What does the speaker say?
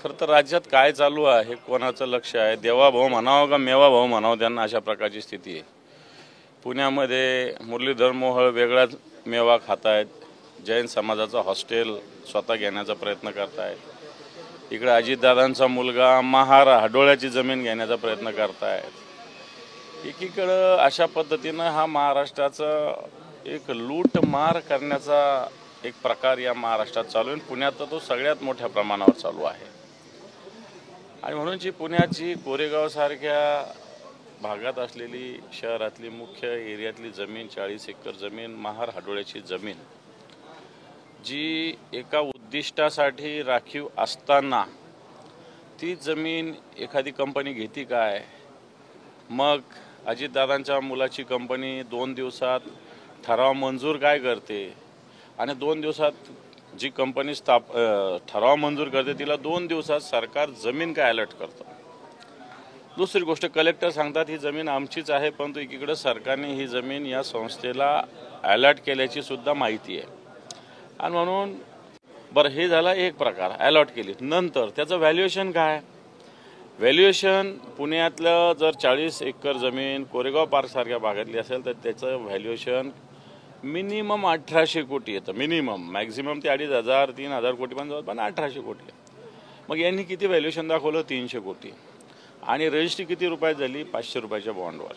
खरं तर राज्यात काय चालू आहे, कोणाचं लक्ष आहे, देवाभाऊ म्हणावं का मेवाभाऊ म्हणावं, त्यांना अशा प्रकारची स्थिती आहे। पुण्यामध्ये मुरलीधर मोहोळ वेगळाच मेवा खात आहेत, जैन समाजाचं हॉस्टेल स्वतः घेण्याचा प्रयत्न करतायत। इकडे अजितदादांचा मुलगा महार हडोळ्याची जमीन घेण्याचा प्रयत्न करतायत। एकीकडे अशा पद्धतीनं हा महाराष्ट्राचा एक लूटमार करण्याचा एक प्रकार या महाराष्ट्रात चालू आहे। पुण्यात तर तो सगळ्यात मोठ्या प्रमाणावर चालू आहे आणि म्हणून जी पुण्याची कोरेगाव सारख्या भागात असलेली शहरातली मुख्य एरियातली जमीन 40 एकर जमीन महार हडोळ्याची जमीन जी एका उद्दिष्टासाठी राखीव असताना ती जमीन एखादी कंपनी घेती काय? मग अजितदादांच्या मुलाची कंपनी 2 दिवसात ठराव मंजूर काय करते आणि 2 दिवसात जी कंपनी ठराव मंजूर करते तिला 2 दिवसात सरकार जमीन काय अलर्ट करतं। दुसरी गोष्ट, कलेक्टर सांगतात ही जमीन आमचीच आहे, परंतु एकीकडे सरकारने ही जमीन या संस्थेला अलर्ट केल्याची सुद्धा माहिती आहे आणि म्हणून बरं हे झाला एक प्रकार, अलर्ट केली। नंतर त्याचं व्हॅल्युएशन काय? व्हॅल्युएशन पुण्यातलं जर 40 एकर जमीन कोरेगाव पार्क सारख्या भागातली असेल तर त्याचं व्हॅल्युएशन मिनिमम 1800 कोटी येतं। मिनिमम, मॅक्झिमम ते 2500 3000 कोटी पण जवळपास 1800 कोटी। मग यांनी किती व्हॅल्युएशन दाखवलं? 300 कोटी आणि रजिस्ट्री किती रुपयात झाली? 500 रुपयाच्या बॉन्डवर।